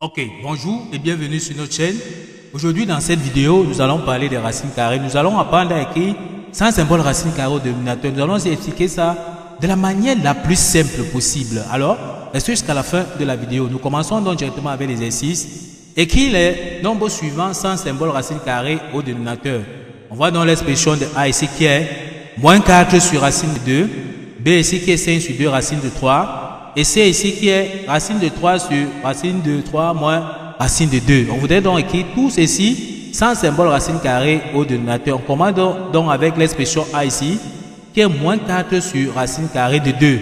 Ok, bonjour et bienvenue sur notre chaîne. Aujourd'hui, dans cette vidéo, nous allons parler des racines carrées. Nous allons apprendre à écrire sans symbole racine carrée au dénominateur. Nous allons expliquer ça de la manière la plus simple possible. Alors, restez jusqu'à la fin de la vidéo. Nous commençons donc directement avec l'exercice. Écrire les nombres suivants sans symbole racine carrée au dénominateur. On voit dans l'expression de A ici qui est moins 4 sur racine de 2. B ici qui est 5 sur 2 racine de 3. Et C ici qui est racine de 3 sur racine de 3 moins racine de 2. On voudrait donc écrire tout ceci sans symbole racine carrée au dénominateur. On commence donc avec l'expression A ici qui est moins 4 sur racine carrée de 2.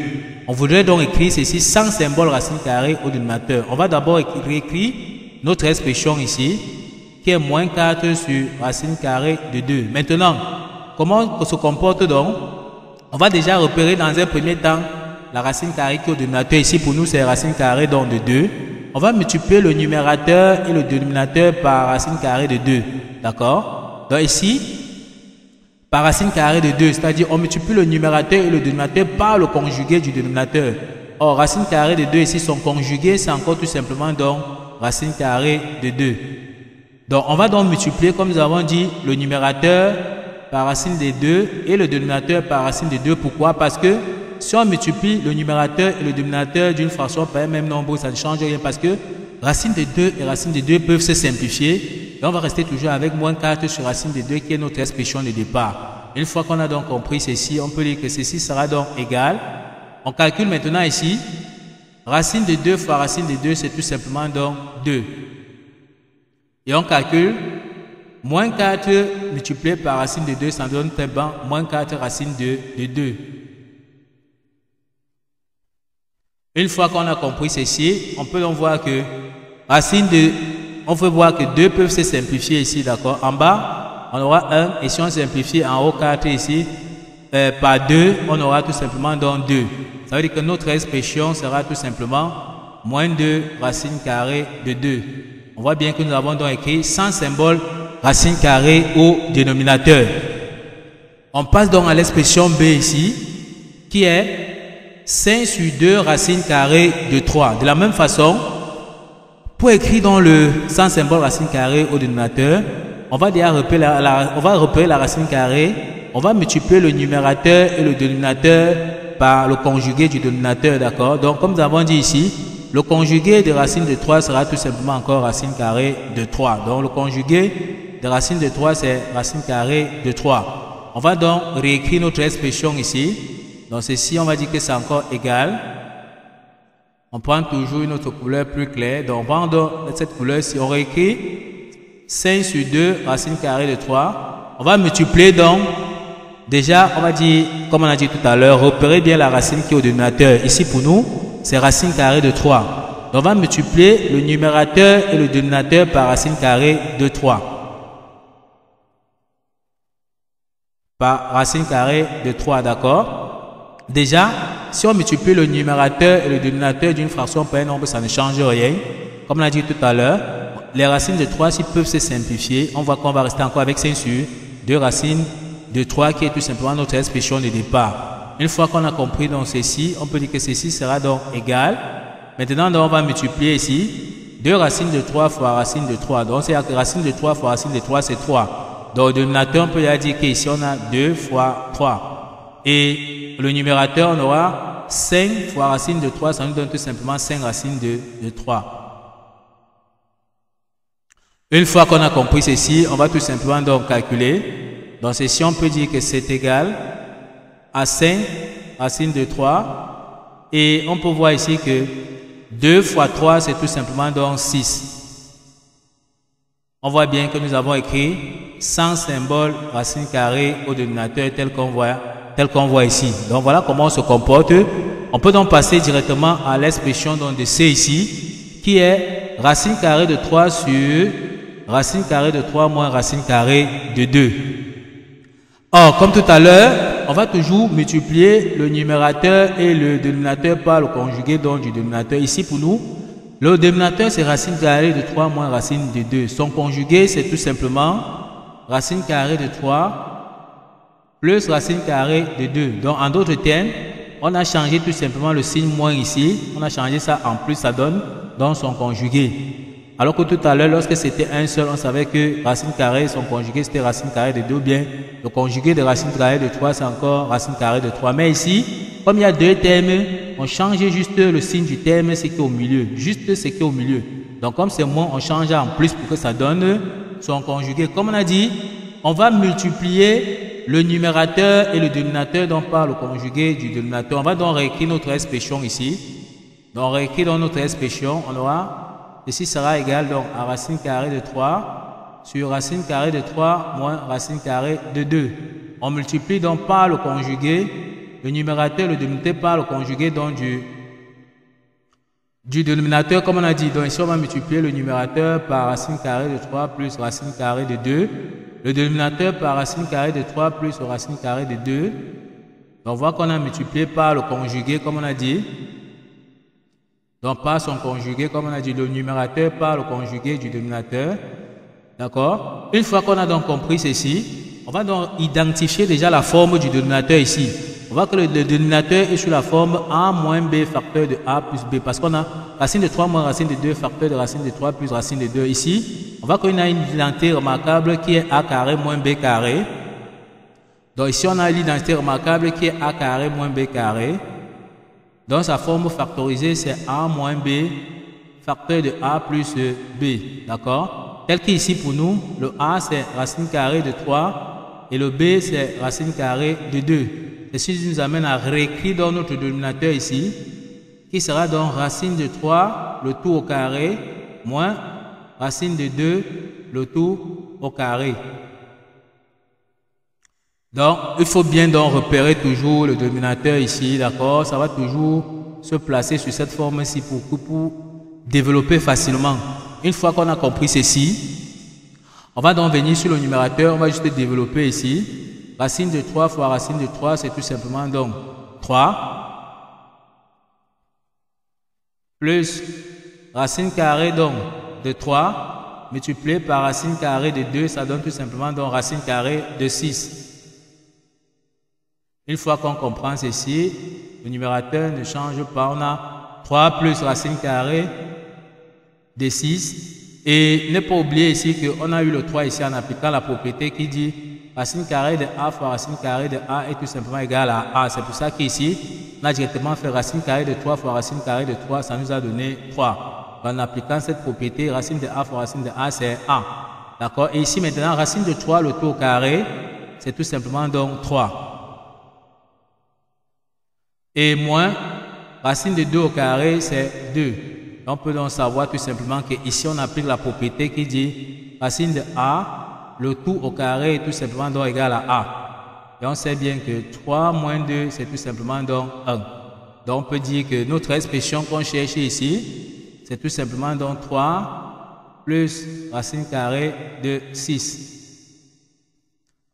On voudrait donc écrire ceci sans symbole racine carrée au dénominateur. On va d'abord réécrire notre expression ici qui est moins 4 sur racine carrée de 2. Maintenant, comment on se comporte donc? On va déjà repérer dans un premier temps la racine carrée qui est au dénominateur. Ici, pour nous, c'est racine carrée donc de 2. On va multiplier le numérateur et le dénominateur par racine carrée de 2. D'accord? Donc ici, par racine carrée de 2, c'est-à-dire on multiplie le numérateur et le dénominateur par le conjugué du dénominateur. Or, racine carrée de 2 ici, son conjugué, c'est encore tout simplement donc racine carrée de 2. Donc, on va donc multiplier, comme nous avons dit, le numérateur par racine de 2 et le dénominateur par racine de 2. Pourquoi? Parce que si on multiplie le numérateur et le dénominateur d'une fraction par un même nombre, ça ne change rien parce que racine de 2 et racine de 2 peuvent se simplifier. Et on va rester toujours avec moins 4 sur racine de 2 qui est notre expression de départ. Une fois qu'on a donc compris ceci, on peut dire que ceci sera donc égal. On calcule maintenant ici. Racine de 2 fois racine de 2, c'est tout simplement donc 2. Et on calcule moins 4 multiplié par racine de 2, ça donne moins 4 racine de 2. Une fois qu'on a compris ceci, on peut donc voir que on peut voir que 2 peuvent se simplifier ici, d'accord. En bas, on aura 1, et si on simplifie en haut 4 ici, par 2, on aura tout simplement donc 2. Ça veut dire que notre expression sera tout simplement moins 2 racine carrée de 2. On voit bien que nous avons donc écrit sans symbole racine carrée au dénominateur. On passe donc à l'expression B ici, qui est 5 sur 2 racine carrée de 3. De la même façon, pour écrire dans le sans symbole racine carrée au dénominateur, on va déjà repérer la racine carrée, on va multiplier le numérateur et le dénominateur par le conjugué du dénominateur, d'accord? Donc, comme nous avons dit ici, le conjugué de racine de 3 sera tout simplement encore racine carrée de 3. Donc, le conjugué de racine de 3, c'est racine carrée de 3. On va donc réécrire notre expression ici. Donc ceci, on va dire que c'est encore égal. On prend toujours une autre couleur plus claire. Donc on prend donc cette couleur-ci. On réécrit 5 sur 2 racine carrée de 3. On va multiplier donc. Déjà, on va dire, comme on a dit tout à l'heure, repérez bien la racine qui est au dénominateur. Ici pour nous, c'est racine carrée de 3. Donc on va multiplier le numérateur et le dénominateur par racine carrée de 3. Par racine carrée de 3, d'accord? Déjà, si on multiplie le numérateur et le dénominateur d'une fraction par un nombre, ça ne change rien. Comme on a dit tout à l'heure, les racines de 3 s'ils peuvent se simplifier. On voit qu'on va rester encore avec 5 sur 2 racines de 3 qui est tout simplement notre expression de départ. Une fois qu'on a compris donc ceci, on peut dire que ceci sera donc égal. Maintenant, donc, on va multiplier ici 2 racines de 3 fois racine de 3. Donc, c'est racine de 3 fois racine de 3, c'est 3. Donc, le dénominateur, on peut dire qu'ici, on a 2 fois 3. Et le numérateur, on aura 5 fois racine de 3, ça nous donne tout simplement 5 racines de 3. Une fois qu'on a compris ceci, on va tout simplement donc calculer. Dans ceci, on peut dire que c'est égal à 5 racines de 3. Et on peut voir ici que 2 fois 3, c'est tout simplement donc 6. On voit bien que nous avons écrit sans symbole racine carrée au dénominateur tel qu'on voit ici. Donc voilà comment on se comporte. On peut donc passer directement à l'expression de C ici, qui est racine carrée de 3 sur racine carrée de 3 moins racine carrée de 2. Or, comme tout à l'heure, on va toujours multiplier le numérateur et le dénominateur par le conjugué donc du dénominateur. Ici pour nous, le dénominateur c'est racine carrée de 3 moins racine de 2. Son conjugué c'est tout simplement racine carrée de 3 plus racine carrée de 2. Donc, en d'autres termes, on a changé tout simplement le signe moins ici. On a changé ça en plus, ça donne dans son conjugué. Alors que tout à l'heure, lorsque c'était un seul, on savait que racine carrée, son conjugué, c'était racine carrée de 2, ou bien le conjugué de racine carrée de 3, c'est encore racine carrée de 3. Mais ici, comme il y a deux termes, on change juste le signe du terme, ce qui est au milieu. Juste ce qui est au milieu. Donc comme c'est moins, on change en plus pour que ça donne son conjugué. Comme on a dit, on va multiplier le numérateur et le dénominateur donc par le conjugué du dénominateur. On va donc réécrire notre expression ici. Donc on réécrit dans notre expression, on aura, ceci sera égal donc à racine carrée de 3 sur racine carrée de 3 moins racine carrée de 2. On multiplie donc par le conjugué, le numérateur et le dénominateur par le conjugué donc du dénominateur, comme on a dit. Donc ici on va multiplier le numérateur par racine carrée de 3 plus racine carrée de 2. Le dénominateur par racine carrée de 3 plus racine carrée de 2. Donc on voit qu'on a multiplié par le conjugué, comme on a dit. Donc par son conjugué, comme on a dit, le numérateur par le conjugué du dénominateur. D'accord? Une fois qu'on a donc compris ceci, on va donc identifier déjà la forme du dénominateur ici. On voit que le dénominateur est sous la forme a moins b facteur de a plus b, parce qu'on a racine de 3 moins racine de 2 facteur de racine de 3 plus racine de 2. Ici, on voit qu'on a une identité remarquable qui est a carré moins b carré. Donc ici, on a l'identité remarquable qui est a carré moins b carré. Donc sa forme factorisée, c'est a moins b facteur de a plus b. D'accord? Tel qu'ici pour nous, le a c'est racine carrée de 3 et le b c'est racine carrée de 2. Ceci nous amène à réécrire dans notre dénominateur ici, qui sera donc racine de 3, le tout au carré, moins racine de 2, le tout au carré. Donc, il faut bien donc repérer toujours le dénominateur ici, d'accord? Ça va toujours se placer sur cette forme-ci pour développer facilement. Une fois qu'on a compris ceci, on va donc venir sur le numérateur, on va juste développer ici. Racine de 3 fois racine de 3, c'est tout simplement donc 3 plus racine carrée donc de 3 multiplié par racine carrée de 2, ça donne tout simplement donc racine carrée de 6. Une fois qu'on comprend ceci, le numérateur ne change pas. On a 3 plus racine carrée de 6. Et ne pas oublier ici qu'on a eu le 3 ici en appliquant la propriété qui dit racine carrée de a fois racine carrée de a est tout simplement égal à a. C'est pour ça qu'ici, on a directement fait racine carrée de 3 fois racine carrée de 3. Ça nous a donné 3. En appliquant cette propriété, racine de a fois racine de a, c'est a. D'accord? Et ici maintenant, racine de 3, le tout au carré, c'est tout simplement donc 3. Et moins racine de 2 au carré, c'est 2. On peut donc savoir tout simplement qu'ici, on applique la propriété qui dit racine de a, le tout au carré est tout simplement donc égal à a. Et on sait bien que 3 moins 2, c'est tout simplement donc 1. Donc on peut dire que notre expression qu'on cherche ici, c'est tout simplement donc 3 plus racine carrée de 6.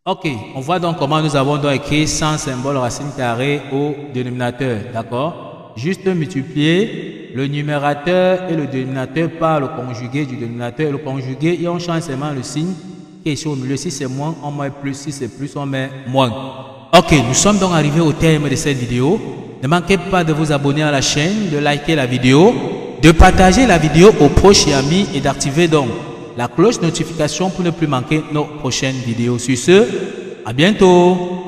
Ok, on voit donc comment nous avons donc écrit sans symbole racine carrée au dénominateur, d'accord? Juste multiplier le numérateur et le dénominateur par le conjugué du dénominateur et le conjugué, et on change seulement le signe qui est ici au milieu. Si c'est moins, on met plus. Si c'est plus, on met moins. Ok, nous sommes donc arrivés au terme de cette vidéo. Ne manquez pas de vous abonner à la chaîne, de liker la vidéo, de partager la vidéo aux proches et amis et d'activer donc la cloche notification pour ne plus manquer nos prochaines vidéos. Sur ce, à bientôt.